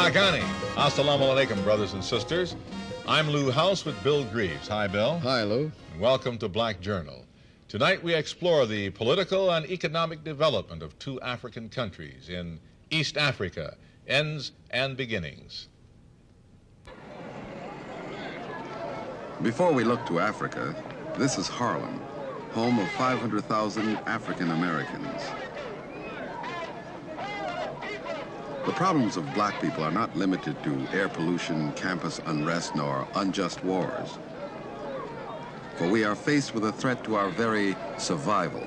Agani. Assalamu alaikum, brothers and sisters. I'm Lou House with Bill Greaves. Hi, Bill. Hi, Lou. And welcome to Black Journal. Tonight we explore the political and economic development of two African countries in East Africa, ends and beginnings. Before we look to Africa, this is Harlem, home of 500,000 African Americans. The problems of black people are not limited to air pollution, campus unrest, nor unjust wars. For we are faced with a threat to our very survival.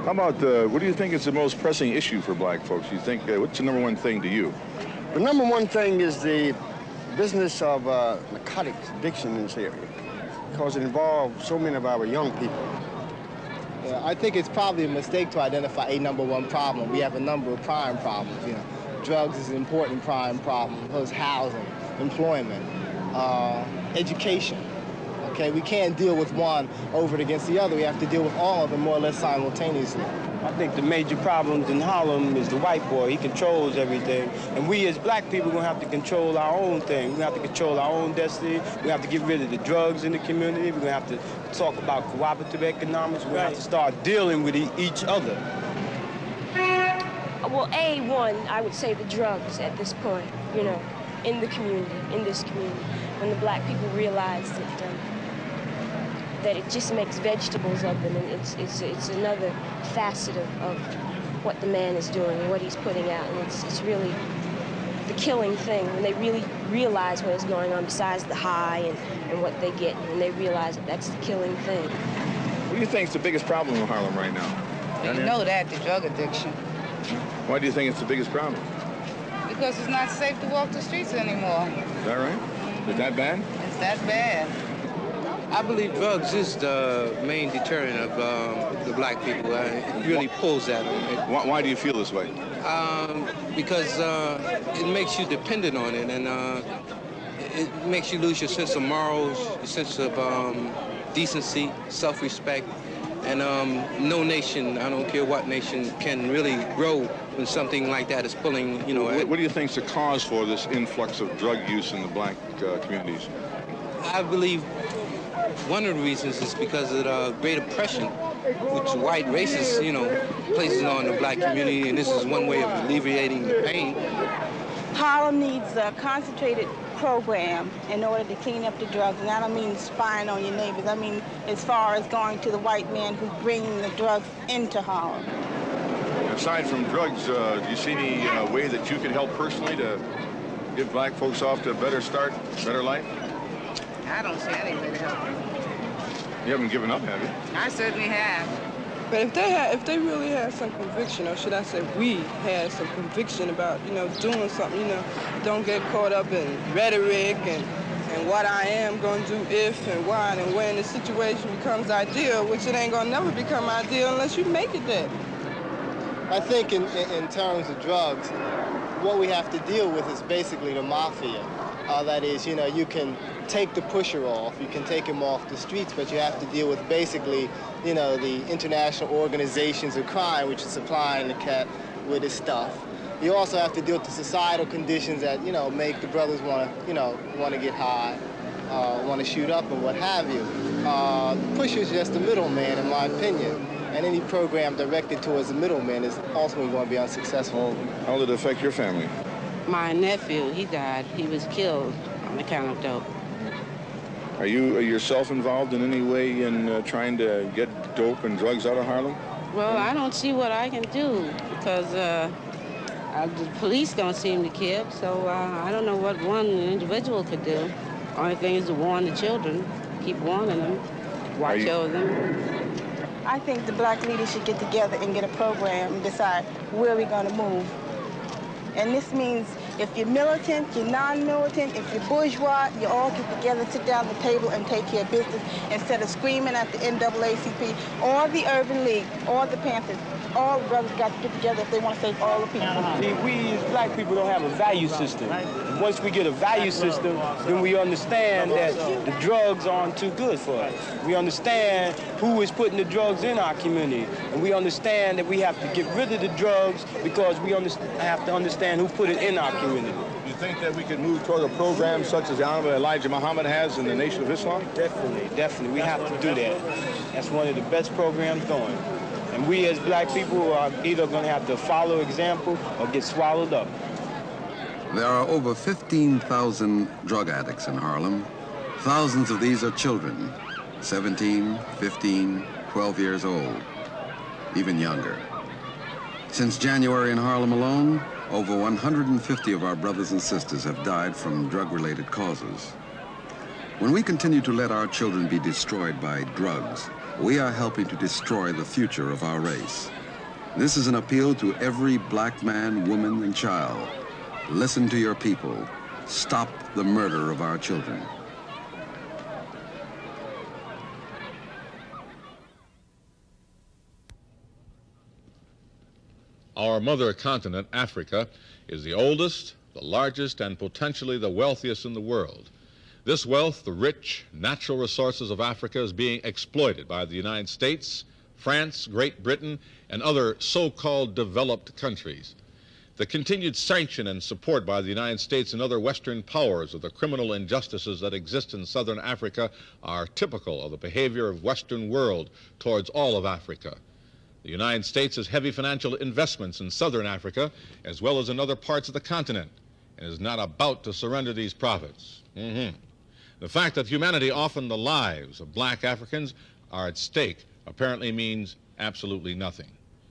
How about, what do you think is the most pressing issue for black folks? You think, what's the number one thing to you? The number one thing is the business of narcotics addiction in this area, because it involves so many of our young people. Yeah, I think it's probably a mistake to identify a number one problem. We have a number of prime problems. You know, drugs is an important prime problem. Those housing, employment, education. Okay, we can't deal with one over and against the other. We have to deal with all of them more or less simultaneously. I think the major problems in Harlem is the white boy. He controls everything. And we as black people are going to have to control our own thing. We have to control our own destiny. We have to get rid of the drugs in the community. We're going to have to talk about cooperative economics. We're going to have to start dealing with each other. Well, one, I would say the drugs at this point, you know, in the community, in this community. When the black people realize that it just makes vegetables of them, and it's another facet of what the man is doing, what he's putting out, and it's really the killing thing. When they really realize what is going on besides the high and what they get, and they realize that that's the killing thing. What do you think is the biggest problem in Harlem right now? You know that, the drug addiction. Why do you think it's the biggest problem? Because it's not safe to walk the streets anymore. Is that right? Is that bad? It's that bad. I believe drugs is the main deterrent of the black people. It really pulls at them. Why do you feel this way? Because it makes you dependent on it, and it makes you lose your sense of morals, your sense of decency, self-respect. And no nation, I don't care what nation, can really grow when something like that is pulling, you know. What do you think is the cause for this influx of drug use in the black communities? I believe one of the reasons is because of the great oppression which white racists, you know, places on the black community, and this is one way of alleviating the pain. Harlem needs a concentrated program in order to clean up the drugs, and I don't mean spying on your neighbors. I mean as far as going to the white man who's bringing the drugs into Harlem. Aside from drugs, do you see any way that you could help personally to get black folks off to a better start, better life? I don't see any way to help them. You haven't given up, have you? I certainly have. But if they really had some conviction, or should I say we had some conviction about, you know, doing something, you know, don't get caught up in rhetoric and what I am going to do if and why and when the situation becomes ideal, which it ain't going to never become ideal unless you make it there. I think in terms of drugs, what we have to deal with is basically the mafia. That is, you know, you can take the pusher off, you can take him off the streets, but you have to deal with basically, you know, the international organizations of crime which are supplying the cat with his stuff. You also have to deal with the societal conditions that, you know, make the brothers want to, you know, want to get high, want to shoot up and what have you. The pusher is just the middleman, in my opinion, and any program directed towards the middleman is ultimately going to be unsuccessful. How will it affect your family? My nephew, he died. He was killed on account of dope. Are you yourself involved in any way in trying to get dope and drugs out of Harlem? Well, I don't see what I can do because the police don't seem to care, so I don't know what one individual could do. Only thing is to warn the children, keep warning them, watch over them. I think the black leaders should get together and get a program and decide where we're going to move. And this means if you're militant, you're non-militant, if you're bourgeois, you all get together, sit down at the table and take care of business instead of screaming at the NAACP or the Urban League or the Panthers. all the brothers got to get together if they want to save all the people. See, we as black people don't have a value system. Once we get a value system, then we understand that the drugs aren't too good for us. We understand who is putting the drugs in our community. And we understand that we have to get rid of the drugs because we have to understand who put it in our community. Do you think that we could move toward a program such as the Honorable Elijah Muhammad has in the Nation of Islam? Definitely, definitely. We have to do that. That's one of the best programs going. And we as black people are either going to have to follow example or get swallowed up. There are over 15,000 drug addicts in Harlem. Thousands of these are children, 17, 15, 12 years old, even younger. Since January in Harlem alone, over 150 of our brothers and sisters have died from drug-related causes. When we continue to let our children be destroyed by drugs, we are helping to destroy the future of our race. This is an appeal to every black man, woman, and child. Listen to your people. Stop the murder of our children. Our mother continent, Africa, is the oldest, the largest, and potentially the wealthiest in the world. This wealth, the rich natural resources of Africa, is being exploited by the United States, France, Great Britain, and other so-called developed countries. The continued sanction and support by the United States and other Western powers of the criminal injustices that exist in southern Africa are typical of the behavior of Western world towards all of Africa. The United States has heavy financial investments in southern Africa as well as in other parts of the continent and is not about to surrender these profits. The fact that humanity, often the lives of black Africans, are at stake apparently means absolutely nothing.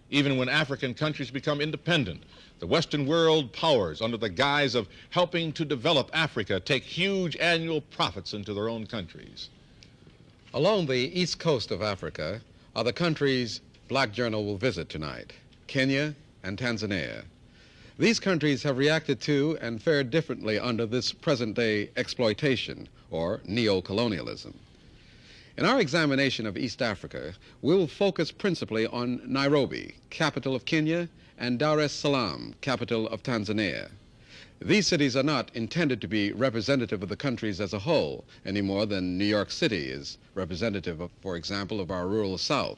Even when African countries become independent, the Western world powers, under the guise of helping to develop Africa, take huge annual profits into their own countries. Along the east coast of Africa are the countries Black Journal will visit tonight, Kenya and Tanzania. These countries have reacted to and fared differently under this present-day exploitation, or neo-colonialism. In our examination of East Africa, we will focus principally on Nairobi, capital of Kenya, and Dar es Salaam, capital of Tanzania. These cities are not intended to be representative of the countries as a whole, any more than New York City is representative of, for example, of our rural South.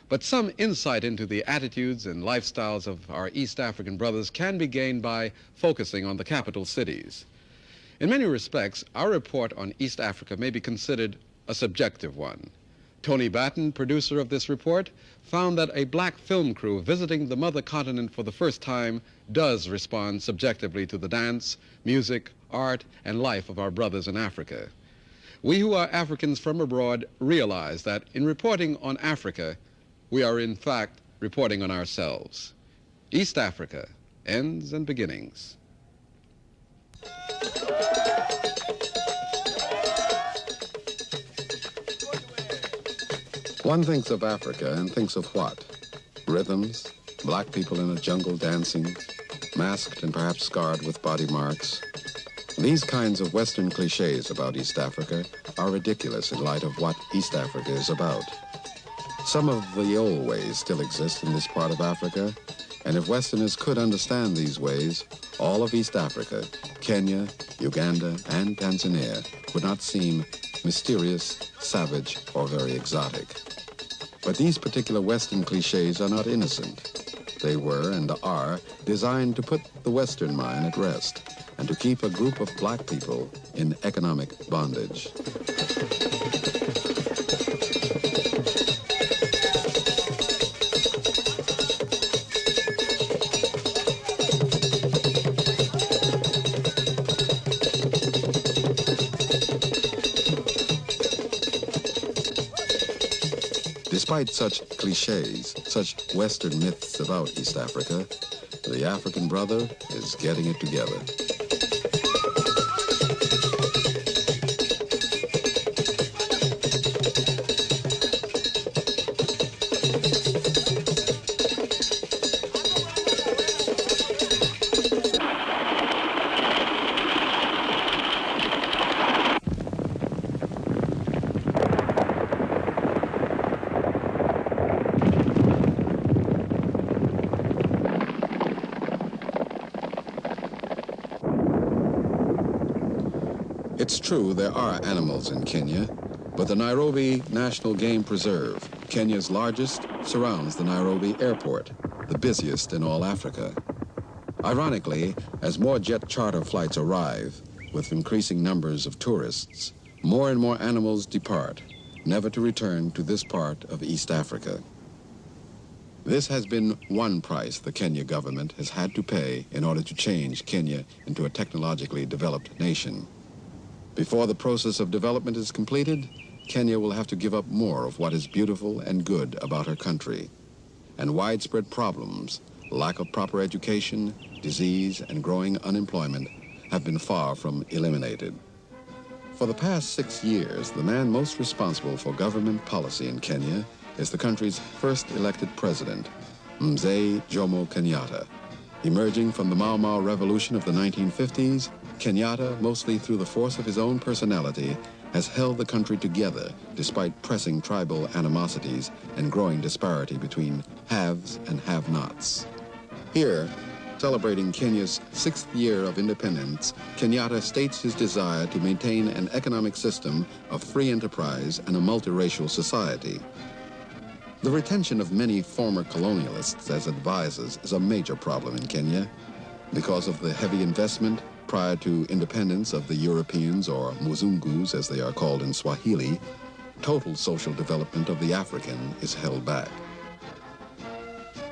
But some insight into the attitudes and lifestyles of our East African brothers can be gained by focusing on the capital cities. In many respects, our report on East Africa may be considered a subjective one. Tony Batten, producer of this report, found that a black film crew visiting the mother continent for the first time does respond subjectively to the dance, music, art, and life of our brothers in Africa. We who are Africans from abroad realize that in reporting on Africa, we are in fact reporting on ourselves. East Africa, ends and beginnings. One thinks of Africa and thinks of what? Rhythms, black people in a jungle dancing, masked and perhaps scarred with body marks. These kinds of Western cliches about East Africa are ridiculous in light of what East Africa is about. Some of the old ways still exist in this part of Africa, and if Westerners could understand these ways, all of East Africa, Kenya, Uganda, and Tanzania would not seem mysterious, savage, or very exotic. But these particular Western cliches are not innocent. They were and are designed to put the Western mind at rest and to keep a group of black people in economic bondage. Despite such cliches, such Western myths about East Africa, the African brother is getting it together. It's true there are animals in Kenya, but the Nairobi National Game Preserve, Kenya's largest, surrounds the Nairobi airport, the busiest in all Africa. Ironically, as more jet charter flights arrive, with increasing numbers of tourists, more and more animals depart, never to return to this part of East Africa. This has been one price the Kenya government has had to pay in order to change Kenya into a technologically developed nation. Before the process of development is completed, Kenya will have to give up more of what is beautiful and good about her country. And widespread problems, lack of proper education, disease, and growing unemployment have been far from eliminated. For the past 6 years, the man most responsible for government policy in Kenya is the country's first elected president, Mzee Jomo Kenyatta. Emerging from the Mau Mau Revolution of the 1950s, Kenyatta, mostly through the force of his own personality, has held the country together despite pressing tribal animosities and growing disparity between haves and have-nots. Here, celebrating Kenya's 6th year of independence, Kenyatta states his desire to maintain an economic system of free enterprise and a multiracial society. The retention of many former colonialists as advisors is a major problem in Kenya because of the heavy investment prior to independence of the Europeans, or Muzungus as they are called in Swahili. Total social development of the African is held back.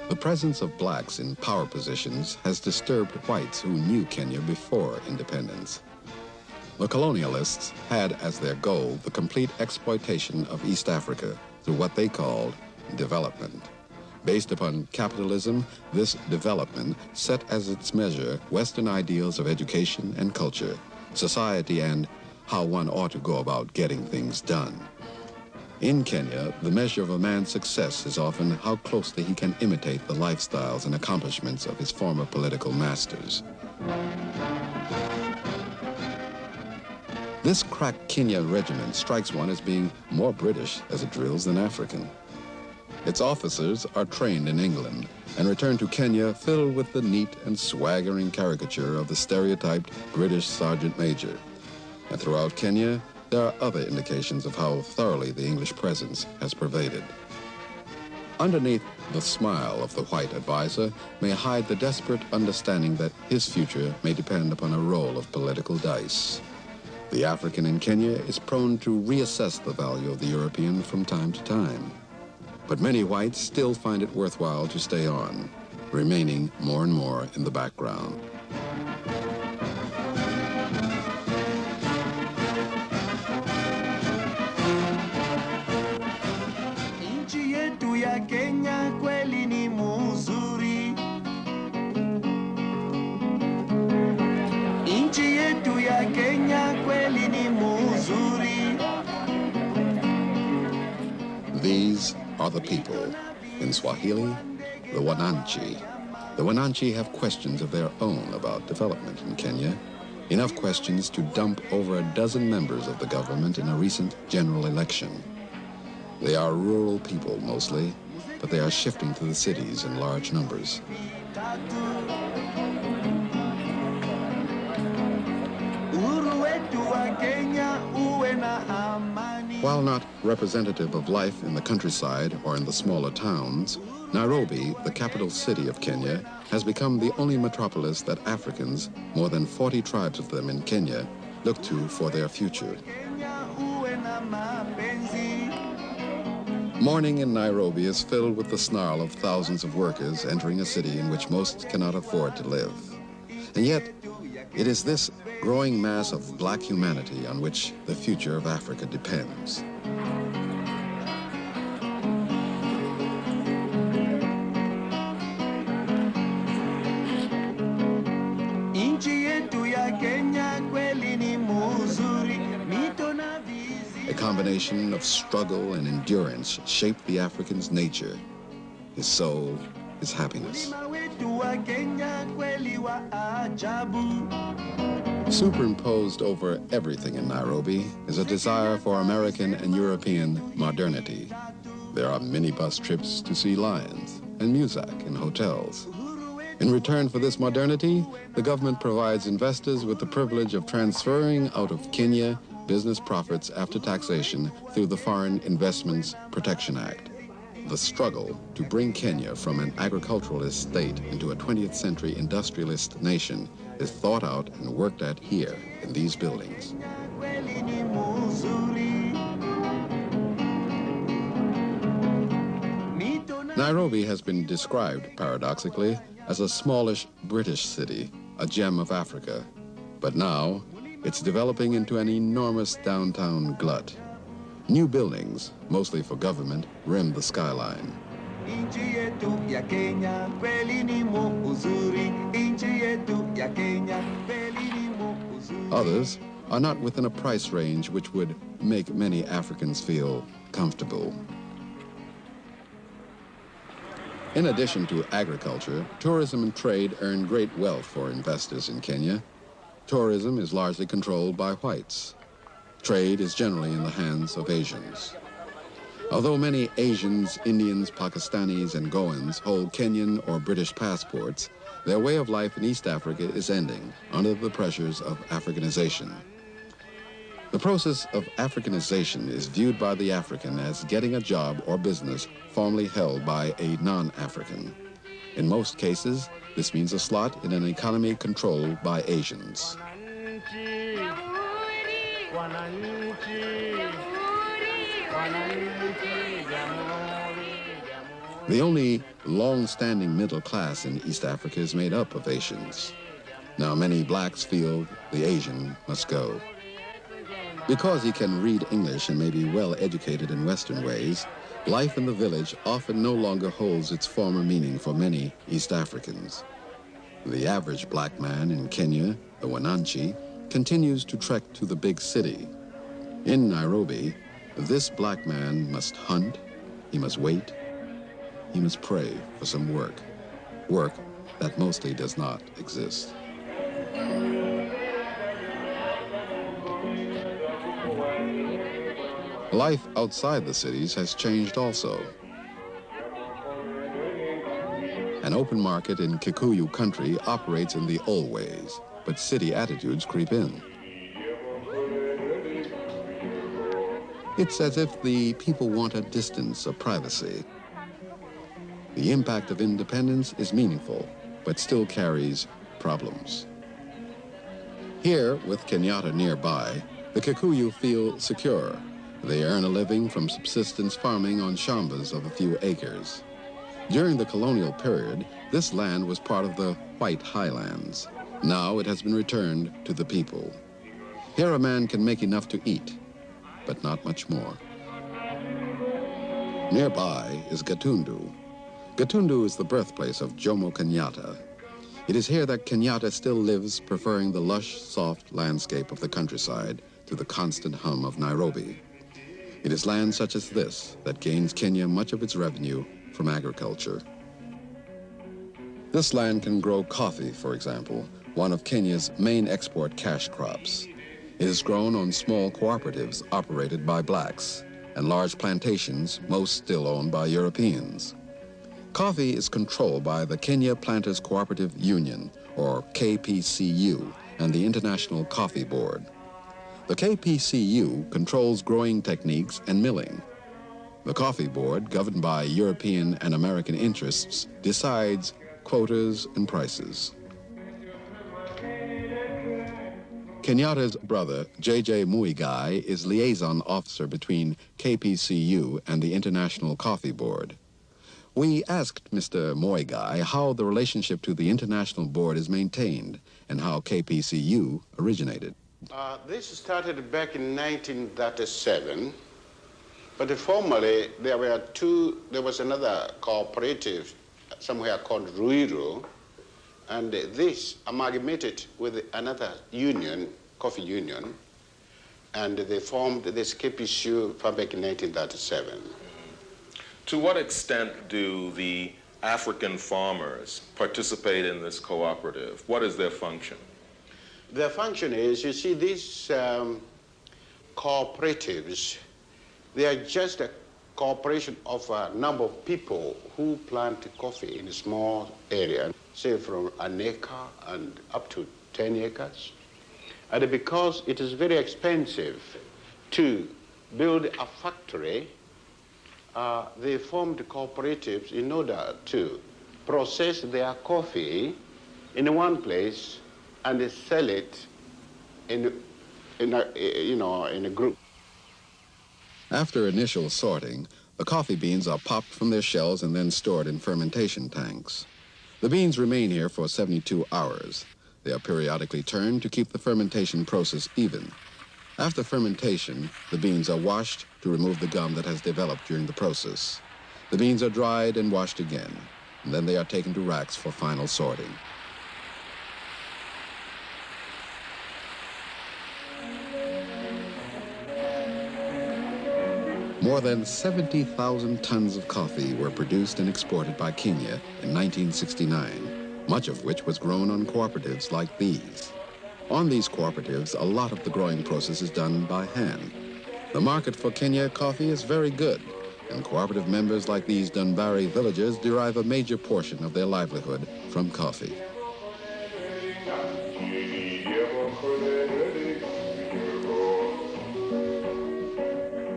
The presence of blacks in power positions has disturbed whites who knew Kenya before independence. The colonialists had as their goal the complete exploitation of East Africa through what they called development. Based upon capitalism, this development set as its measure Western ideals of education and culture, society, and how one ought to go about getting things done. In Kenya, the measure of a man's success is often how closely he can imitate the lifestyles and accomplishments of his former political masters. This crack Kenya regiment strikes one as being more British as it drills than African. Its officers are trained in England and return to Kenya filled with the neat and swaggering caricature of the stereotyped British sergeant major. And throughout Kenya, there are other indications of how thoroughly the English presence has pervaded. Underneath the smile of the white advisor may hide the desperate understanding that his future may depend upon a roll of political dice. The African in Kenya is prone to reassess the value of the European from time to time. But many whites still find it worthwhile to stay on, remaining more and more in the background. Nchi yetu ya Kenya kweli ni mzuri. Nchi yetu ya Kenya kweli ni mzuri. These are the people. In Swahili, the Wananchi. The Wananchi have questions of their own about development in Kenya. Enough questions to dump over a dozen members of the government in a recent general election. They are rural people mostly, but they are shifting to the cities in large numbers. While not representative of life in the countryside or in the smaller towns, Nairobi, the capital city of Kenya, has become the only metropolis that Africans, more than 40 tribes of them in Kenya, look to for their future. Morning in Nairobi is filled with the snarl of thousands of workers entering a city in which most cannot afford to live. And yet, it is this growing mass of black humanity on which the future of Africa depends. A combination of struggle and endurance shaped the African's nature, his soul, his happiness. Superimposed over everything in Nairobi is a desire for American and European modernity. There are minibus trips to see lions and music in hotels. In return for this modernity, the government provides investors with the privilege of transferring out of Kenya business profits after taxation through the Foreign Investments Protection Act. The struggle to bring Kenya from an agriculturalist state into a 20th century industrialist nation is thought out and worked at here in these buildings. Nairobi has been described, paradoxically, as a smallish British city, a gem of Africa. But now, it's developing into an enormous downtown glut. New buildings, mostly for government, rim the skyline. Others are not within a price range which would make many Africans feel comfortable. In addition to agriculture, tourism and trade earn great wealth for investors in Kenya. Tourism is largely controlled by whites. Trade is generally in the hands of Asians. Although many Asians, Indians, Pakistanis, and Goans hold Kenyan or British passports, their way of life in East Africa is ending under the pressures of Africanization. The process of Africanization is viewed by the African as getting a job or business formerly held by a non-African. In most cases, this means a slot in an economy controlled by Asians. The only long-standing middle class in East Africa is made up of Asians. Now many blacks feel the Asian must go. Because he can read English and may be well educated in Western ways, life in the village often no longer holds its former meaning for many East Africans. The average black man in Kenya, the Wananchi, continues to trek to the big city. In Nairobi, this black man must hunt, he must wait, he must pray for some work that mostly does not exist. Life outside the cities has changed also. An open market in Kikuyu country operates in the old ways, but city attitudes creep in. It's as if the people want a distance of privacy. The impact of independence is meaningful, but still carries problems. Here, with Kenyatta nearby, the Kikuyu feel secure. They earn a living from subsistence farming on shambas of a few acres. During the colonial period, this land was part of the White Highlands. Now it has been returned to the people. Here a man can make enough to eat, but not much more. Nearby is Gatundu. Gatundu is the birthplace of Jomo Kenyatta. It is here that Kenyatta still lives, preferring the lush, soft landscape of the countryside to the constant hum of Nairobi. It is land such as this that gains Kenya much of its revenue from agriculture. This land can grow coffee, for example, one of Kenya's main export cash crops. It is grown on small cooperatives operated by blacks and large plantations, most still owned by Europeans. Coffee is controlled by the Kenya Planters Cooperative Union, or KPCU, and the International Coffee Board. The KPCU controls growing techniques and milling. The Coffee Board, governed by European and American interests, decides quotas and prices. Kenyatta's brother, J.J. Muigai, is liaison officer between KPCU and the International Coffee Board. We asked Mr. Muigai how the relationship to the International Board is maintained and how KPCU originated. This started back in 1937, but formerly there was another cooperative somewhere called Ruiru, and this amalgamated with another union, coffee union, and they formed this KPCU back in 1937. To what extent do the African farmers participate in this cooperative? What is their function? Their function is, you see, these cooperatives, they are just a cooperation of a number of people who plant coffee in a small area. say from an acre and up to 10 acres. And because it is very expensive to build a factory, they formed cooperatives in order to process their coffee in one place and sell it in a group. After initial sorting, the coffee beans are popped from their shells and then stored in fermentation tanks. The beans remain here for 72 hours. They are periodically turned to keep the fermentation process even. After fermentation, the beans are washed to remove the gum that has developed during the process. The beans are dried and washed again, and then they are taken to racks for final sorting. More than 70,000 tons of coffee were produced and exported by Kenya in 1969, much of which was grown on cooperatives like these. On these cooperatives, a lot of the growing process is done by hand. The market for Kenya coffee is very good, and cooperative members like these Dunbarry villagers derive a major portion of their livelihood from coffee.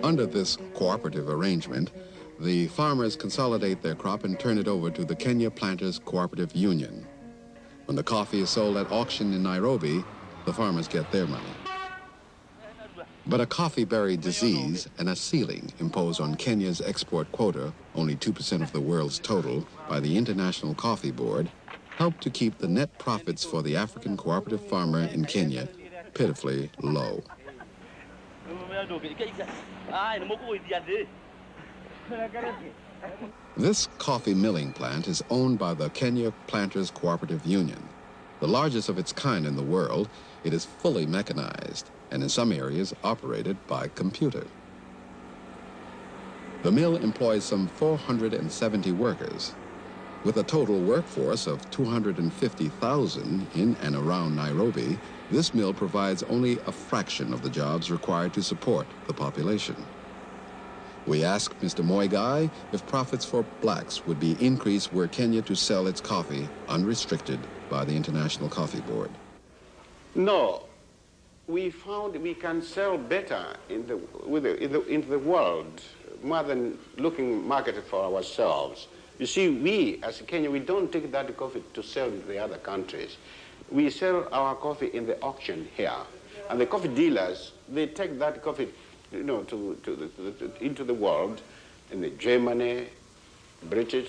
Under this cooperative arrangement, the farmers consolidate their crop and turn it over to the Kenya Planters Cooperative Union. When the coffee is sold at auction in Nairobi, the farmers get their money. But a coffee berry disease and a ceiling imposed on Kenya's export quota, only 2% of the world's total, by the International Coffee Board, helped to keep the net profits for the African cooperative farmer in Kenya pitifully low. This coffee milling plant is owned by the Kenya Planters Cooperative Union. The largest of its kind in the world, it is fully mechanized and in some areas operated by computer. The mill employs some 470 workers. With a total workforce of 250,000 in and around Nairobi, this mill provides only a fraction of the jobs required to support the population. We asked Mr. Moigai if profits for blacks would be increased were Kenya to sell its coffee unrestricted by the International Coffee Board. No, we found we can sell better into the world more than looking market for ourselves. You see, we as Kenya, we don't take that coffee to sell in the other countries. We sell our coffee in the auction here, and the coffee dealers, they take that coffee, you know, into the world, in the Germany, Britain,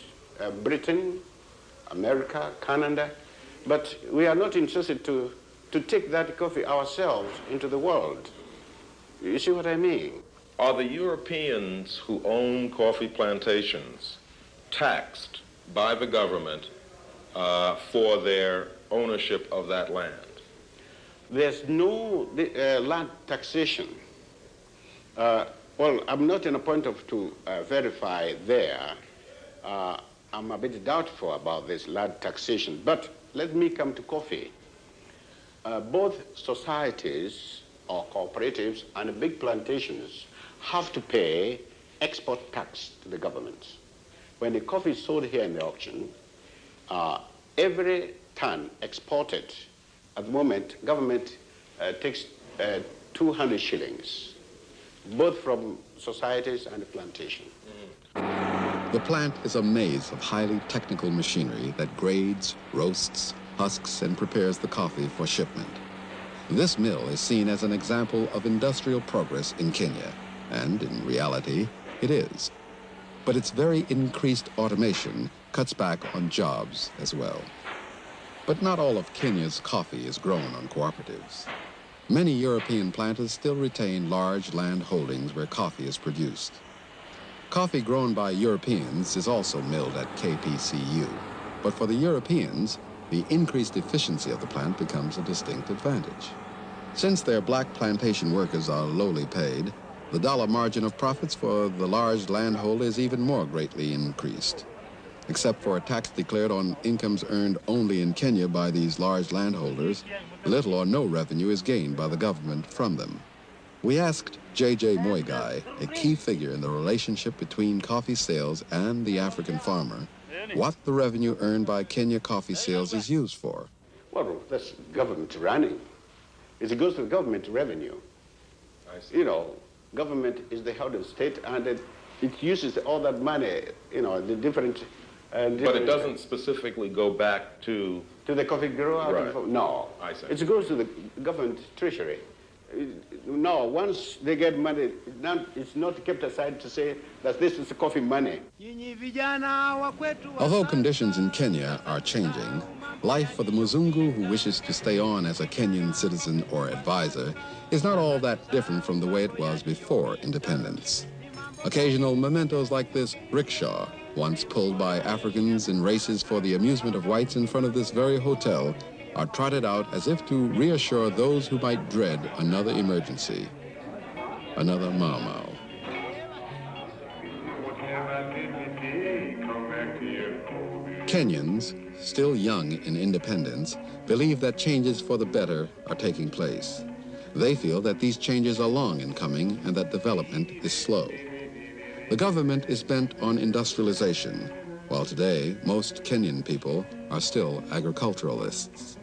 America, Canada, but we are not interested to take that coffee ourselves into the world. You see what I mean? Are the Europeans who own coffee plantations taxed by the government for their ownership of that land? There's no land taxation. Well, I'm not in a point to verify there. I'm a bit doubtful about this land taxation, but let me come to coffee. Both societies or cooperatives and big plantations have to pay export tax to the government. When the coffee is sold here in the auction, every ton exported, at the moment, government takes 200 shillings, both from societies and plantation. The plant is a maze of highly technical machinery that grades, roasts, husks, and prepares the coffee for shipment. This mill is seen as an example of industrial progress in Kenya, and in reality, it is. But its very increased automation cuts back on jobs as well. But not all of Kenya's coffee is grown on cooperatives. Many European planters still retain large land holdings where coffee is produced. Coffee grown by Europeans is also milled at KPCU, but for the Europeans, the increased efficiency of the plant becomes a distinct advantage. Since their black plantation workers are lowly paid, the dollar margin of profits for the large landholder is even more greatly increased. Except for a tax declared on incomes earned only in Kenya by these large landholders, little or no revenue is gained by the government from them. We asked J.J. Moigai, a key figure in the relationship between coffee sales and the African farmer, what the revenue earned by Kenya coffee sales is used for. Well, that's government running. It goes to the government revenue. You know, government is the head of state, and it uses all that money, you know, the different... But it doesn't specifically go back to... To the coffee grower? Right. No. I see. It goes to the government treasury. No, once they get money, it's not kept aside to say that this is coffee money. Although conditions in Kenya are changing, life for the Mzungu who wishes to stay on as a Kenyan citizen or advisor is not all that different from the way it was before independence. Occasional mementos like this rickshaw, once pulled by Africans in races for the amusement of whites in front of this very hotel, are trotted out as if to reassure those who might dread another emergency, another Mau Mau. Kenyans, still young in independence, believe that changes for the better are taking place. They feel that these changes are long in coming and that development is slow. The government is bent on industrialization, while today most Kenyan people are still agriculturalists.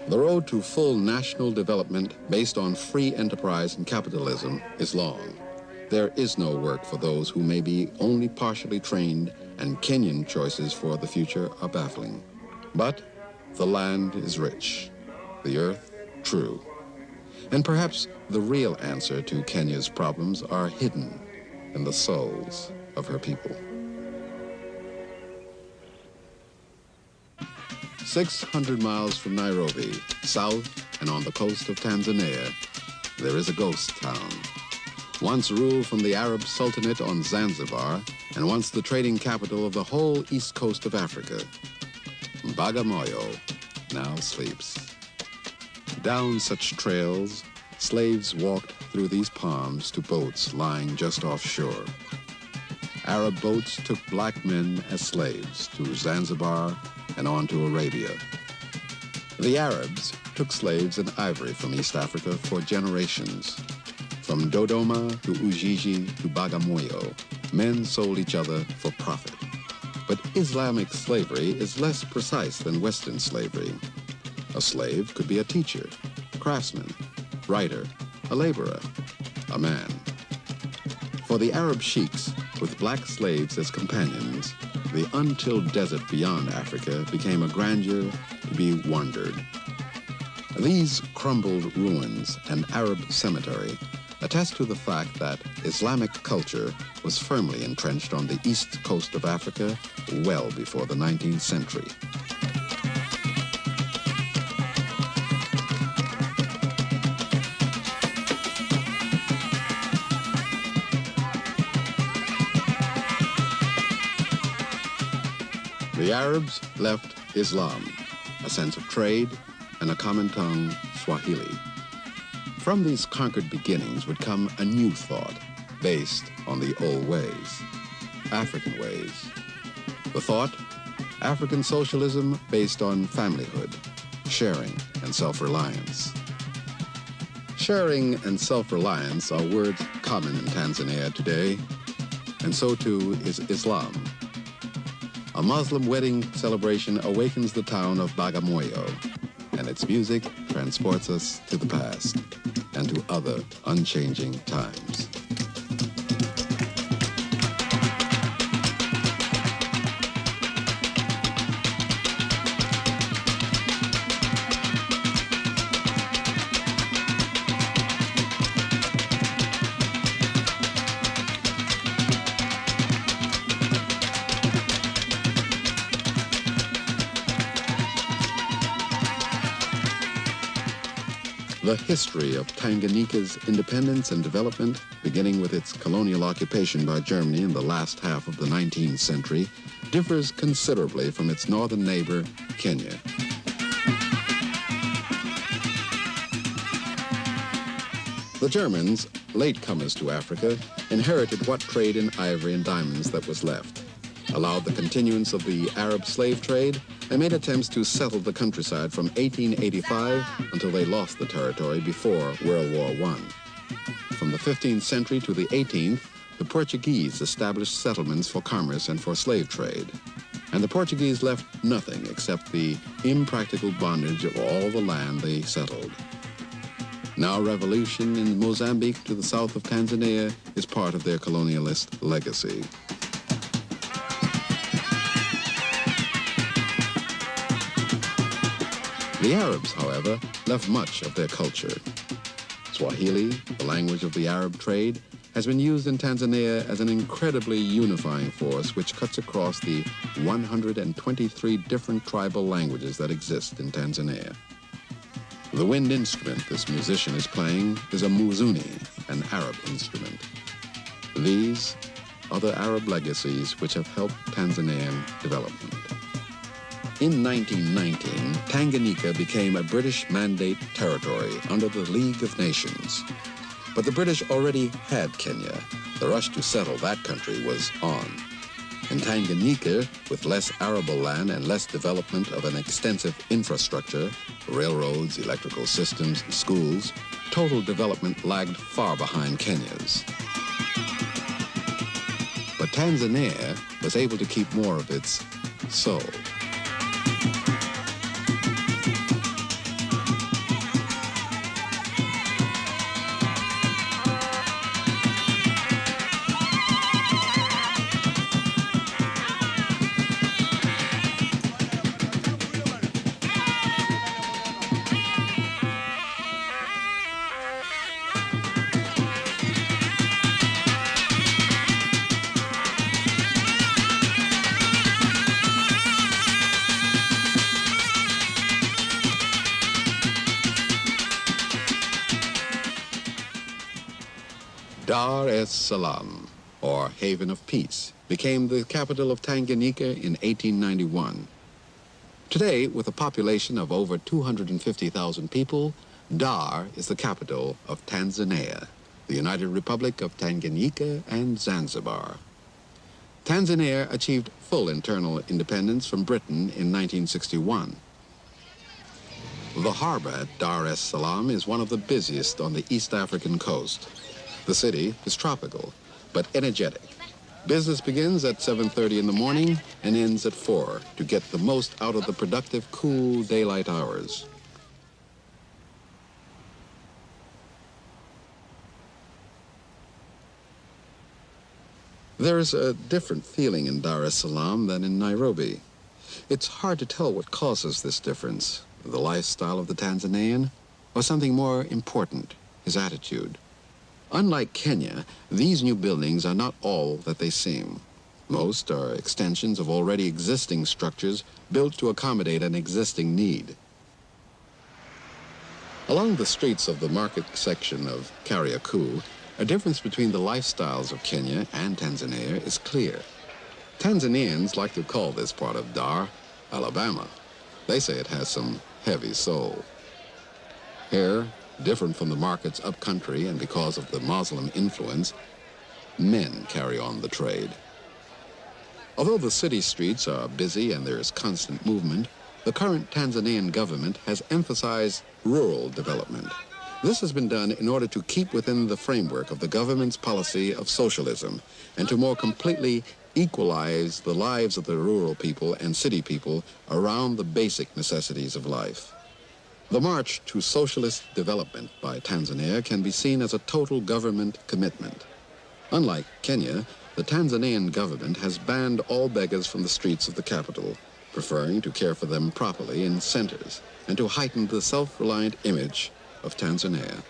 The road to full national development based on free enterprise and capitalism is long. There is no work for those who may be only partially trained, and Kenyan choices for the future are baffling. But the land is rich, the earth true. And perhaps the real answer to Kenya's problems are hidden in the souls of her people. 600 miles from Nairobi, south and on the coast of Tanzania, there is a ghost town. Once ruled from the Arab Sultanate on Zanzibar, and once the trading capital of the whole east coast of Africa, Bagamoyo now sleeps. Down such trails, slaves walked through these palms to boats lying just offshore. Arab boats took black men as slaves to Zanzibar and on to Arabia. The Arabs took slaves and ivory from East Africa for generations. From Dodoma to Ujiji to Bagamoyo, men sold each other for profit. But Islamic slavery is less precise than Western slavery. A slave could be a teacher, craftsman, writer, a laborer, a man. For the Arab sheiks, with black slaves as companions, the untilled desert beyond Africa became a grandeur to be wandered. These crumbled ruins and Arab cemetery attest to the fact that Islamic culture was firmly entrenched on the east coast of Africa well before the 19th century. The Arabs left Islam, a sense of trade, and a common tongue, Swahili. From these conquered beginnings would come a new thought based on the old ways, African ways. The thought, African socialism based on familyhood, sharing, and self-reliance. Sharing and self-reliance are words common in Tanzania today, and so too is Islam. A Muslim wedding celebration awakens the town of Bagamoyo, and its music transports us to the past and to other unchanging times. The history of Tanganyika's independence and development, beginning with its colonial occupation by Germany in the last half of the 19th century, differs considerably from its northern neighbor, Kenya. The Germans, latecomers to Africa, inherited what trade in ivory and diamonds that was left, allowed the continuance of the Arab slave trade, and made attempts to settle the countryside from 1885 until they lost the territory before World War I. From From the 15th century to the 18th, the Portuguese established settlements for commerce and for slave trade. And the Portuguese left nothing except the impractical bondage of all the land they settled. Now revolution in Mozambique to the south of Tanzania is part of their colonialist legacy. The Arabs, however, left much of their culture. Swahili, the language of the Arab trade, has been used in Tanzania as an incredibly unifying force which cuts across the 123 different tribal languages that exist in Tanzania. The wind instrument this musician is playing is a muzuni, an Arab instrument. These are the Arab legacies which have helped Tanzanian development. In 1919, Tanganyika became a British Mandate territory under the League of Nations. But the British already had Kenya. The rush to settle that country was on. In Tanganyika, with less arable land and less development of an extensive infrastructure, railroads, electrical systems, and schools, total development lagged far behind Kenya's. But Tanzania was able to keep more of its soul. Dar es Salaam, or Haven of Peace, became the capital of Tanganyika in 1891. Today, with a population of over 250,000 people, Dar is the capital of Tanzania, the United Republic of Tanganyika and Zanzibar. Tanzania achieved full internal independence from Britain in 1961. The harbor at Dar es Salaam is one of the busiest on the East African coast. The city is tropical, but energetic. Business begins at 7:30 in the morning and ends at 4 to get the most out of the productive, cool daylight hours. There is a different feeling in Dar es Salaam than in Nairobi. It's hard to tell what causes this difference, the lifestyle of the Tanzanian, or something more important, his attitude. Unlike Kenya, these new buildings are not all that they seem. Most are extensions of already existing structures built to accommodate an existing need. Along the streets of the market section of Kariakoo, a difference between the lifestyles of Kenya and Tanzania is clear. Tanzanians like to call this part of Dar Alabama. They say it has some heavy soul. Here, different from the markets upcountry and because of the Muslim influence, men carry on the trade. Although the city streets are busy and there is constant movement, the current Tanzanian government has emphasized rural development. This has been done in order to keep within the framework of the government's policy of socialism and to more completely equalize the lives of the rural people and city people around the basic necessities of life. The march to socialist development by Tanzania can be seen as a total government commitment. Unlike Kenya, the Tanzanian government has banned all beggars from the streets of the capital, preferring to care for them properly in centers and to heighten the self-reliant image of Tanzania.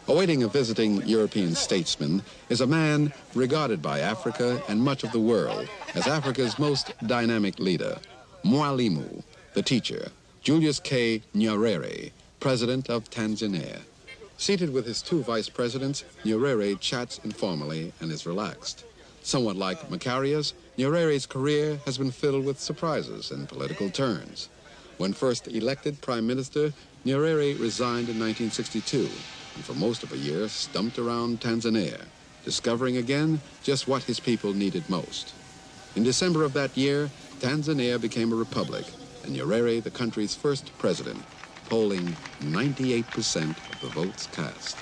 Awaiting a visiting European statesman is a man regarded by Africa and much of the world as Africa's most dynamic leader, Mwalimu, the teacher, Julius K. Nyerere, president of Tanzania. Seated with his two vice presidents, Nyerere chats informally and is relaxed. Somewhat like Macarius, Nyerere's career has been filled with surprises and political turns. When first elected prime minister, Nyerere resigned in 1962, and for most of a year stumped around Tanzania, discovering again just what his people needed most. In December of that year, Tanzania became a republic, and Nyerere the country's first president. polling 98% of the votes cast.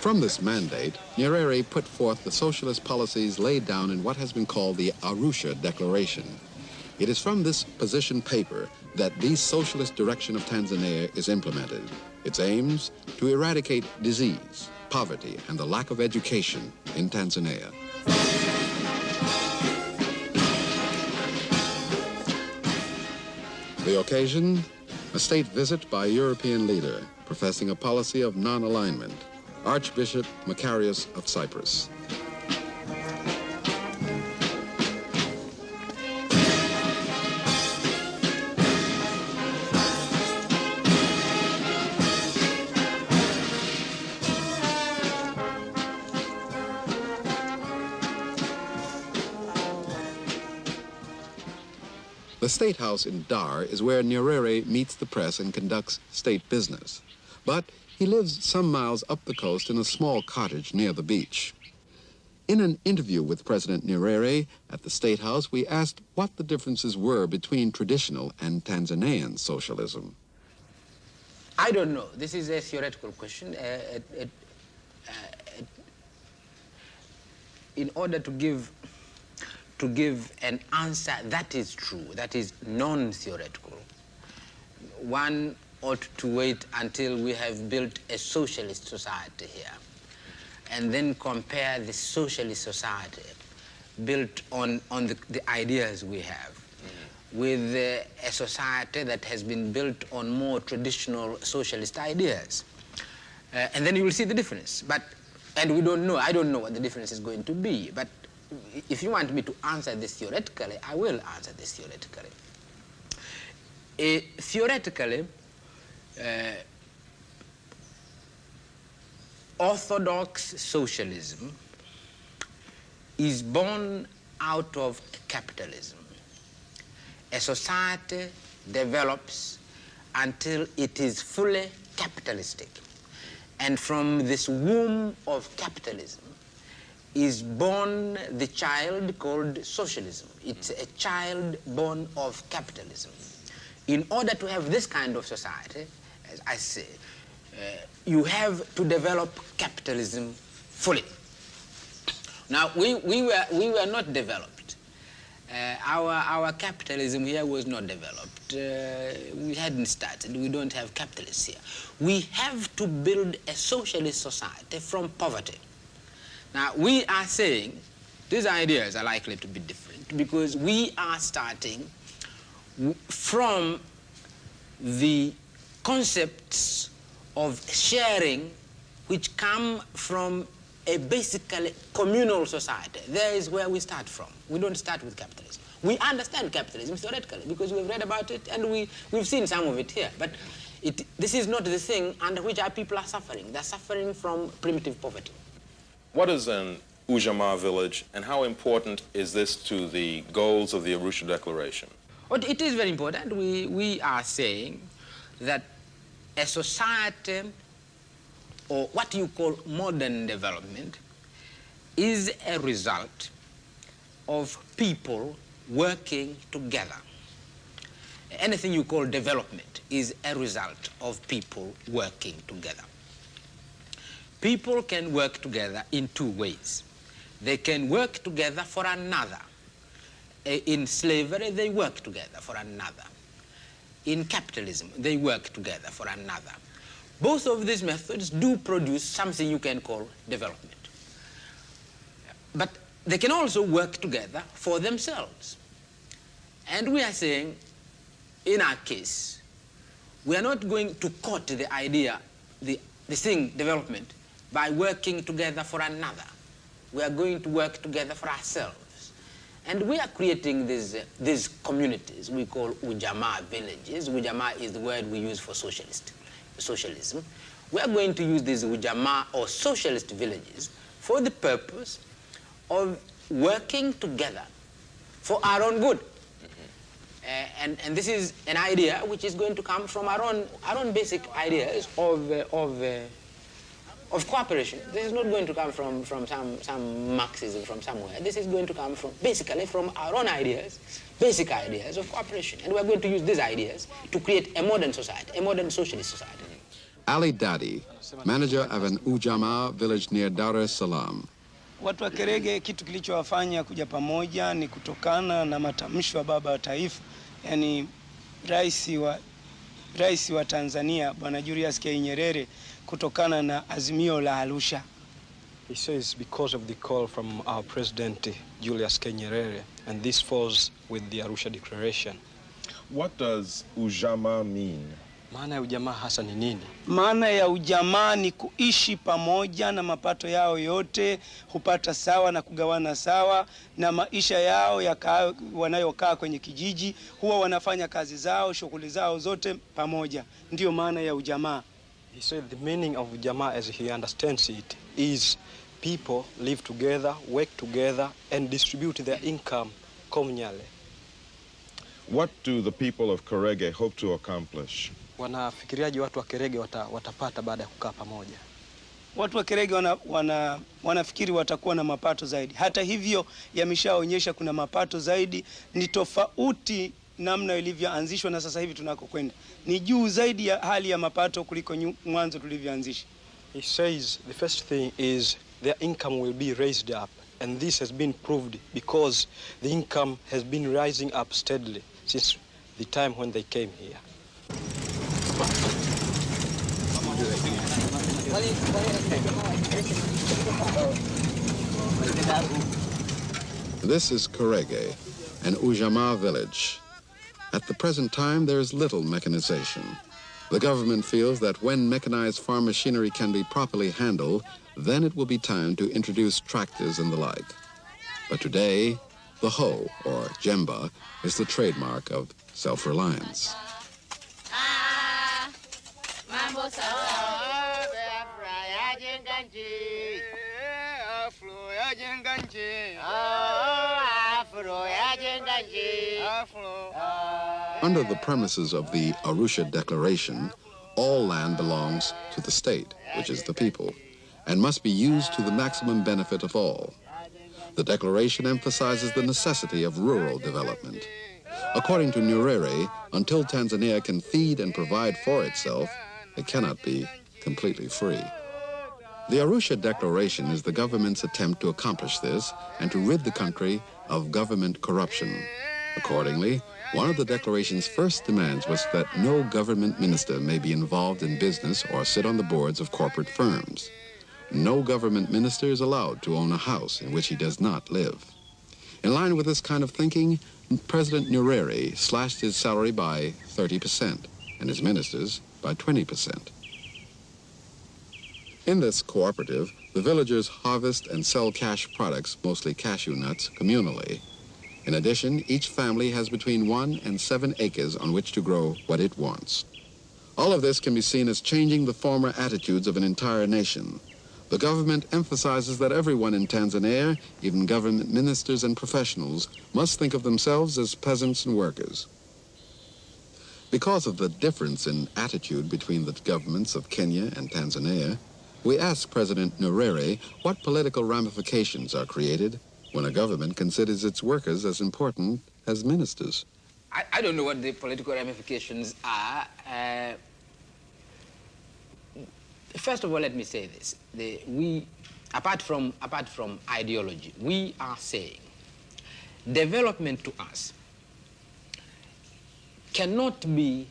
From this mandate, Nyerere put forth the socialist policies laid down in what has been called the Arusha Declaration. It is from this position paper that the socialist direction of Tanzania is implemented. Its aims to eradicate disease, poverty, and the lack of education in Tanzania. The occasion, a state visit by a European leader professing a policy of non-alignment, Archbishop Macarius of Cyprus. The State House in Dar is where Nyerere meets the press and conducts state business. But he lives some miles up the coast in a small cottage near the beach. In an interview with President Nyerere at the State House, we asked what the differences were between traditional and Tanzanian socialism. I don't know. This is a theoretical question. In order to give an answer that is true, that is non-theoretical, one ought to wait until we have built a socialist society here and then compare the socialist society built on the ideas we have with a society that has been built on more traditional socialist ideas. And then you will see the difference. And we don't know, I don't know what the difference is going to be, but if you want me to answer this theoretically, I will answer this theoretically. Theoretically, orthodox socialism is born out of capitalism. A society develops until it is fully capitalistic. And from this womb of capitalism is born the child called socialism. It's a child born of capitalism. In order to have this kind of society, as I say, you have to develop capitalism fully. Now, we were not developed. Our capitalism here was not developed. We hadn't started. We don't have capitalists here. We have to build a socialist society from poverty. Now, we are saying these ideas are likely to be different because we are starting from the concepts of sharing which come from a basically communal society. There is where we start from. We don't start with capitalism. We understand capitalism theoretically because we've read about it and we've seen some of it here. But this is not the thing under which our people are suffering. They're suffering from primitive poverty. What is an Ujamaa village, and how important is this to the goals of the Arusha Declaration? Well, it is very important. We are saying that a society, or what you call modern development, is a result of people working together. Anything you call development is a result of people working together. People can work together in two ways. They can work together for another. In slavery, they work together for another. In capitalism, they work together for another. Both of these methods do produce something you can call development. But they can also work together for themselves. And we are saying, in our case, we are not going to cut the idea, the thing, development, by working together for another. We are going to work together for ourselves. And we are creating these communities we call Ujamaa villages. Ujamaa is the word we use for socialism. We are going to use these Ujamaa or socialist villages for the purpose of working together for our own good. And this is an idea which is going to come from our own basic ideas of cooperation. This is not going to come from some Marxism from somewhere. This is going to come from, basically, from our own ideas, basic ideas of cooperation. And we're going to use these ideas to create a modern society, a modern socialist society. Ali Dadi, manager of an Ujamaa village near Dar es Salaam. Watu wa Kerege kitu kilichowafanya kuja pamoja ni kutokana na matamshi wa baba wa taifa, yani rais wa Tanzania Bwana Julius K. Nyerere, kutokana na azimio la Arusha. He says because of the call from our president Julius K. Nyerere, and this falls with the Arusha Declaration. What does ujamaa mean? Maana ya ujamaa hasa ni nini? Maana ya ujamaa ni kuishi pamoja na mapato yao yote hupata sawa na kugawana sawa, na maisha yao wanayokaa kwenye kijiji huwa wanafanya kazi zao, shughuli zao zote pamoja. Ndiyo maana ya ujamaa. He said the meaning of ujamaa as he understands it is people live together, work together and distribute their income communally. What do the people of Korege hope to accomplish? Wanafikiriaje watu wa Kerege watapata baada ya kukaa pamoja? Watu wa Kerege wanafikiri watakuwa na mapato zaidi. Hata hivyo yameshaonyesha kuna mapato zaidi, ni tofauti namna ilivyoanzishwa na sasa hivi tunakokwenda. Ni juu zaidi ya hali ya mapato kuliko mwanzo tulivyoanzisha. He says the first thing is their income will be raised up, and this has been proved because the income has been rising up steadily since the time when they came here. This is Korege, an Ujamaa village. At the present time, there is little mechanization. The government feels that when mechanized farm machinery can be properly handled, then it will be time to introduce tractors and the like. But today, the hoe, or jemba, is the trademark of self-reliance. Under the premises of the Arusha Declaration, all land belongs to the state, which is the people, and must be used to the maximum benefit of all. The declaration emphasizes the necessity of rural development. According to Nyerere, until Tanzania can feed and provide for itself, it cannot be completely free. The Arusha Declaration is the government's attempt to accomplish this and to rid the country of government corruption. Accordingly, one of the declaration's first demands was that no government minister may be involved in business or sit on the boards of corporate firms. No government minister is allowed to own a house in which he does not live. In line with this kind of thinking, President Nyerere slashed his salary by 30% and his ministers by 20%. In this cooperative, the villagers harvest and sell cash products, mostly cashew nuts, communally. In addition, each family has between 1 and 7 acres on which to grow what it wants. All of this can be seen as changing the former attitudes of an entire nation. The government emphasizes that everyone in Tanzania, even government ministers and professionals, must think of themselves as peasants and workers. Because of the difference in attitude between the governments of Kenya and Tanzania, we asked President Nyerere what political ramifications are created when a government considers its workers as important as ministers. I don't know what the political ramifications are. First of all, let me say this. Apart from ideology, we are saying development to us cannot be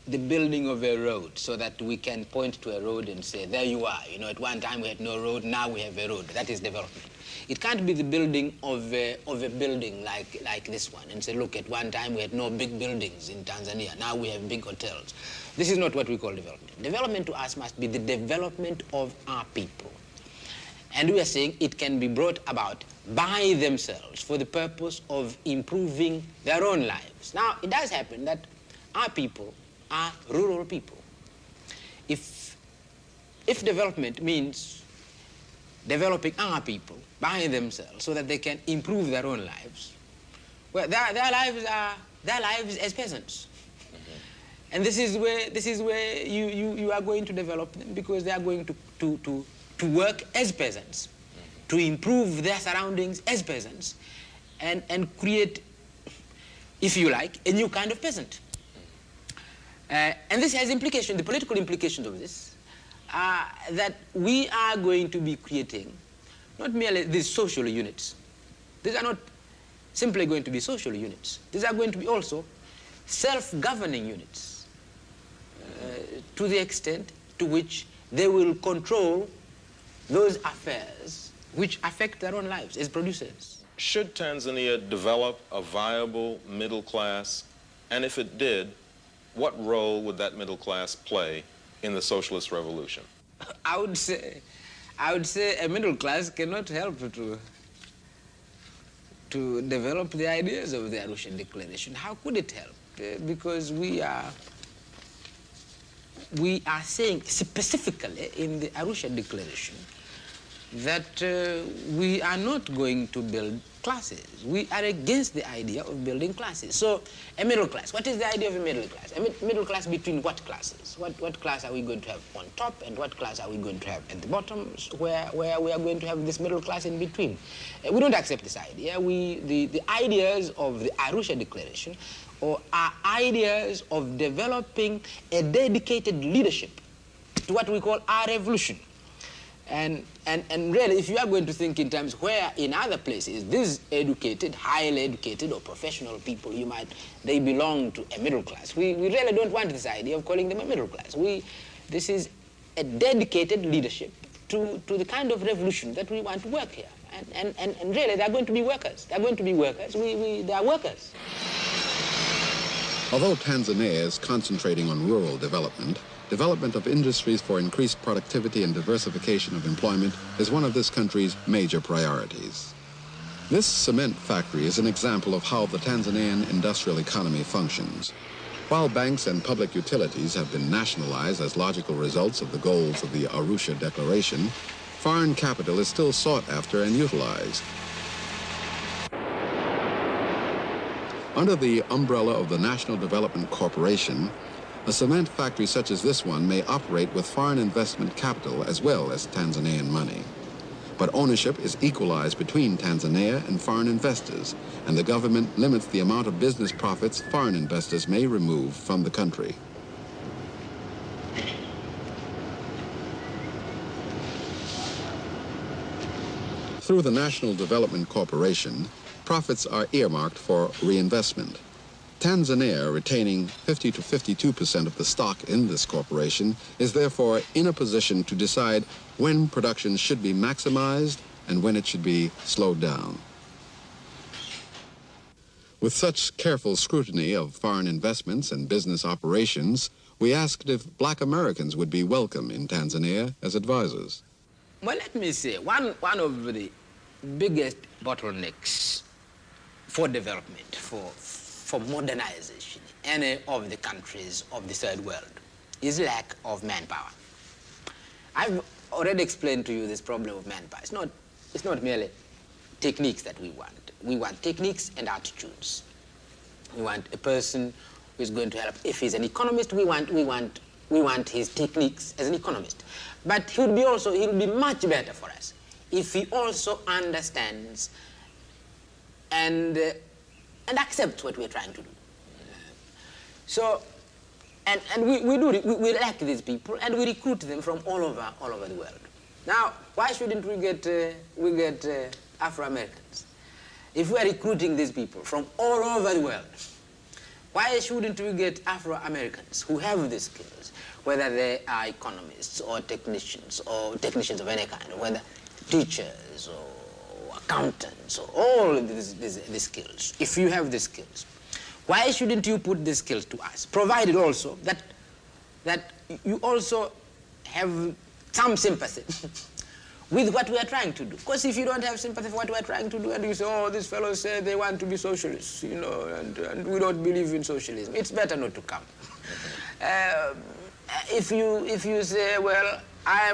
the building of a road so that we can point to a road and say, there you are. You know, at one time we had no road, now we have a road. That is development. It can't be the building of a building like this one and say, look, at one time we had no big buildings in Tanzania, now we have big hotels. This is not what we call development. Development to us must be the development of our people. And we are saying it can be brought about by themselves for the purpose of improving their own lives. Now, it does happen that our people are rural people. If development means developing our people by themselves so that they can improve their own lives, well, their lives as peasants. And this is where you are going to develop them, because they are going to work as peasants, to improve their surroundings as peasants, and create, if you like, a new kind of peasant. And this has implications, the political implications of this, that we are going to be creating not merely these social units. These are not simply going to be social units. These are going to be also self-governing units, to the extent to which they will control those affairs which affect their own lives as producers. Should Tanzania develop a viable middle class? And if it did, what role would that middle class play in the socialist revolution? I would say a middle class cannot help to develop the ideas of the Arusha Declaration. How could it help? Because we are saying specifically in the Arusha Declaration that we are not going to build classes. We are against the idea of building classes. So a middle class, what is the idea of a middle class? A middle class between what classes? What class are we going to have on top, and what class are we going to have at the bottom, where we are going to have this middle class in between? We don't accept this idea. The ideas of the Arusha Declaration are ideas of developing a dedicated leadership to what we call our revolution. And really, if you are going to think in terms where in other places these educated, highly educated or professional people, they belong to a middle class. We really don't want this idea of calling them a middle class. This is a dedicated leadership to the kind of revolution that we want to work here. And really, they're going to be workers. They're going to be workers. They are workers. Although Tanzania is concentrating on rural development of industries for increased productivity and diversification of employment is one of this country's major priorities. This cement factory is an example of how the Tanzanian industrial economy functions. While banks and public utilities have been nationalized as logical results of the goals of the Arusha Declaration, foreign capital is still sought after and utilized. Under the umbrella of the National Development Corporation, a cement factory such as this one may operate with foreign investment capital as well as Tanzanian money. But ownership is equalized between Tanzania and foreign investors, and the government limits the amount of business profits foreign investors may remove from the country. Through the National Development Corporation, profits are earmarked for reinvestment. Tanzania, retaining 50 to 52% of the stock in this corporation, is therefore in a position to decide when production should be maximized and when it should be slowed down. With such careful scrutiny of foreign investments and business operations, we asked if black Americans would be welcome in Tanzania as advisors. Well, let me say, one of the biggest bottlenecks for development, for modernization, any of the countries of the third world, is lack of manpower. I've already explained to you this problem of manpower. It's not merely techniques that we want. We want techniques and attitudes. We want a person who is going to help. If he's an economist, we want his techniques as an economist. But he would be much better for us if he also understands and accepts what we're trying to do. So, and we lack these people, and we recruit them from all over the world. Now, why shouldn't we get Afro-Americans? If we're recruiting these people from all over the world, why shouldn't we get Afro-Americans who have these skills, whether they are economists or technicians of any kind, or whether teachers or accountants or all these skills? If you have these skills, why shouldn't you put these skills to us, provided also that you also have some sympathy with what we are trying to do? Because if you don't have sympathy for what we are trying to do, and you say, oh, these fellows say they want to be socialists, you know, and we don't believe in socialism, it's better not to come. If you say, well, I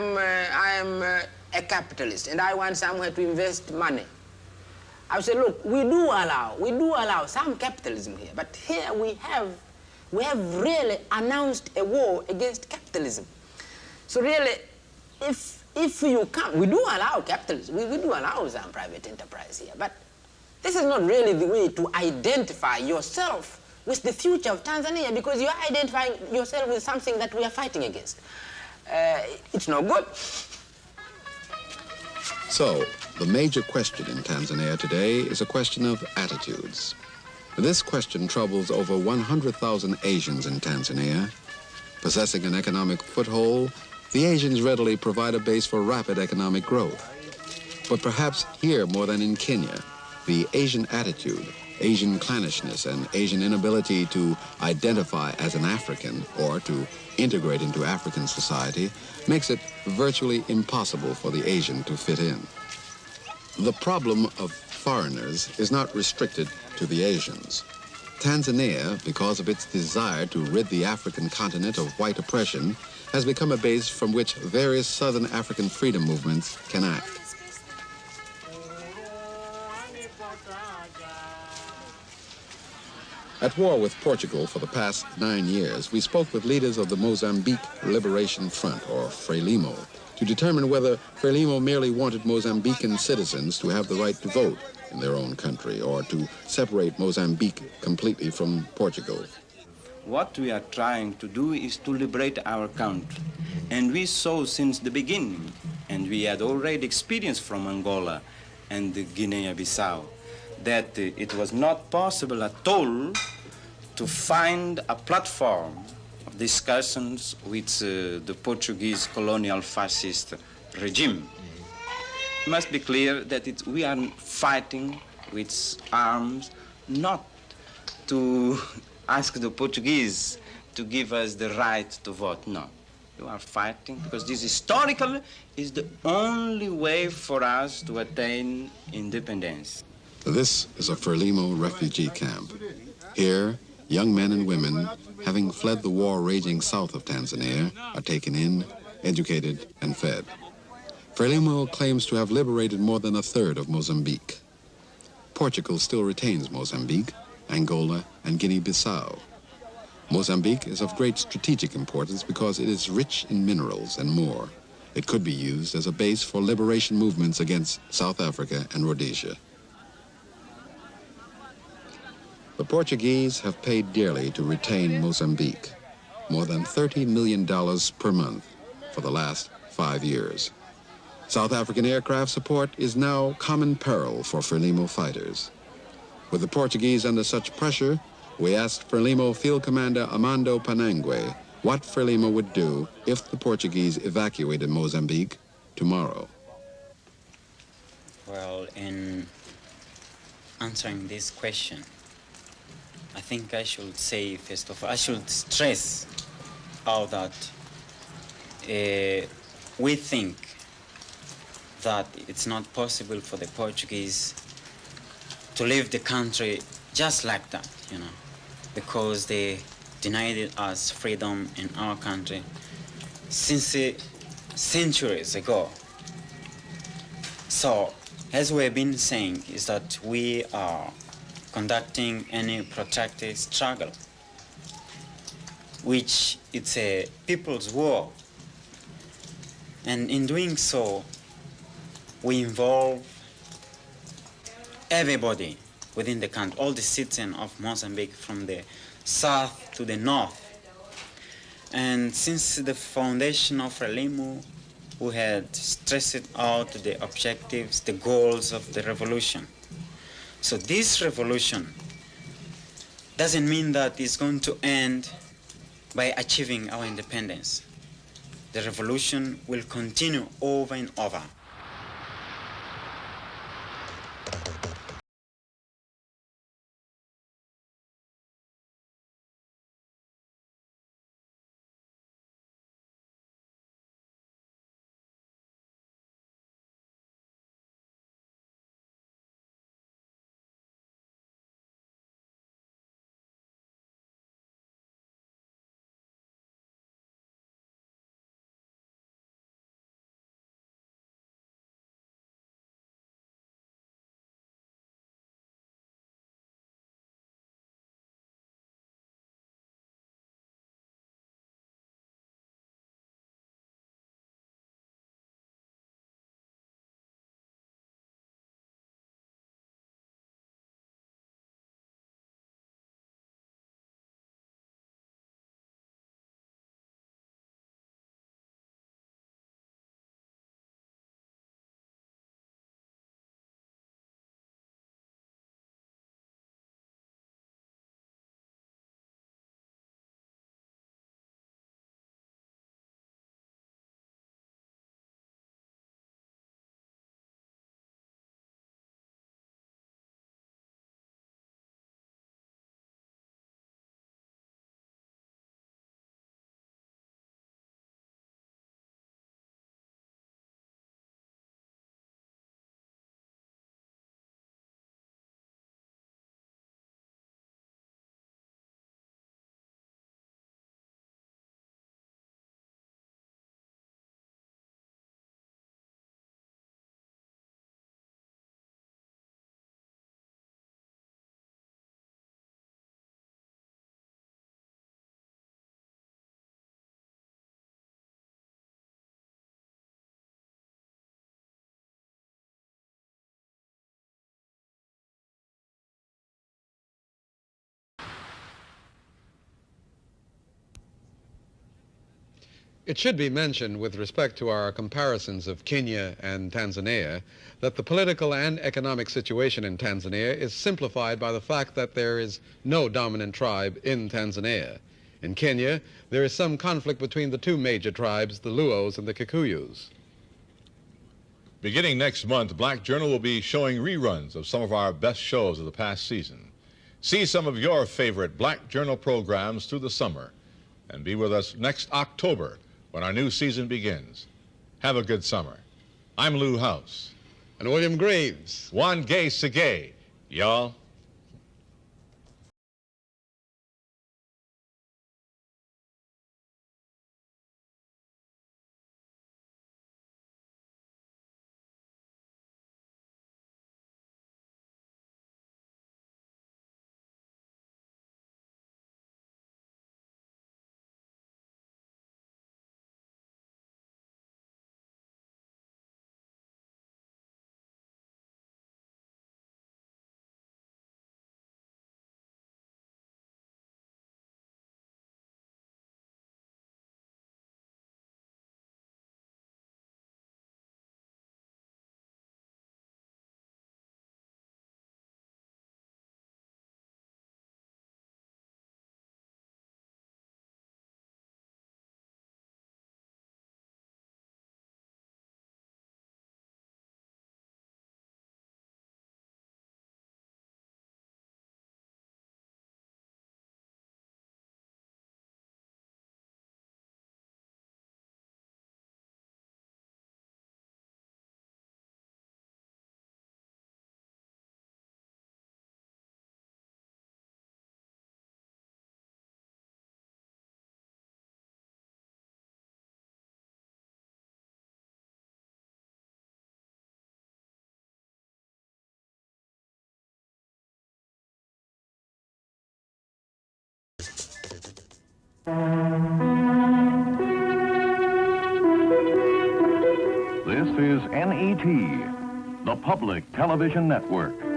am a capitalist and I want somewhere to invest money, I would say, look, we do allow some capitalism here, but here we we have really announced a war against capitalism. So really, if you come, we do allow capitalism, we do allow some private enterprise here, but this is not really the way to identify yourself with the future of Tanzania, because you're identifying yourself with something that we are fighting against. It's no good. So, the major question in Tanzania today is a question of attitudes. This question troubles over 100,000 Asians in Tanzania. Possessing an economic foothold, the Asians readily provide a base for rapid economic growth. But perhaps here more than in Kenya, the Asian attitude, Asian clannishness, and Asian inability to identify as an African or to integrate into African society makes it virtually impossible for the Asian to fit in. The problem of foreigners is not restricted to the Asians. Tanzania, because of its desire to rid the African continent of white oppression, has become a base from which various Southern African freedom movements can act. At war with Portugal for the past 9 years, we spoke with leaders of the Mozambique Liberation Front, or Frelimo, to determine whether Frelimo merely wanted Mozambican citizens to have the right to vote in their own country, or to separate Mozambique completely from Portugal. What we are trying to do is to liberate our country. And we saw since the beginning, and we had already experienced from Angola and Guinea-Bissau, that it was not possible at all to find a platform of discussions with the Portuguese colonial fascist regime. It must be clear that we are fighting with arms not to ask the Portuguese to give us the right to vote, no. We are fighting because this historically is the only way for us to attain independence. This is a Frelimo refugee camp. Here, young men and women, having fled the war raging south of Tanzania, are taken in, educated, and fed. Frelimo claims to have liberated more than a third of Mozambique. Portugal still retains Mozambique, Angola, and Guinea-Bissau. Mozambique is of great strategic importance because it is rich in minerals and more. It could be used as a base for liberation movements against South Africa and Rhodesia. The Portuguese have paid dearly to retain Mozambique, more than $30 million per month for the last 5 years. South African aircraft support is now common peril for Frelimo fighters. With the Portuguese under such pressure, we asked Frelimo Field Commander Armando Panangue what Frelimo would do if the Portuguese evacuated Mozambique tomorrow. Well, in answering this question, I think I should say, first of all, I should stress out that we think that it's not possible for the Portuguese to leave the country just like that, you know, because they denied us freedom in our country since centuries ago. So, as we've been saying, is that we are conducting any protracted struggle, which it's a people's war. And in doing so, we involve everybody within the country, all the citizens of Mozambique from the south to the north. And since the foundation of Frelimo, we had stressed out the objectives, the goals of the revolution. So this revolution doesn't mean that it's going to end by achieving our independence. The revolution will continue over and over. It should be mentioned with respect to our comparisons of Kenya and Tanzania that the political and economic situation in Tanzania is simplified by the fact that there is no dominant tribe in Tanzania. In Kenya, there is some conflict between the two major tribes, the Luos and the Kikuyus. Beginning next month, Black Journal will be showing reruns of some of our best shows of the past season. See some of your favorite Black Journal programs through the summer, and be with us next October when our new season begins. Have a good summer. I'm Lou House. And William Greaves. One gay sige, y'all. This is NET, the Public Television Network.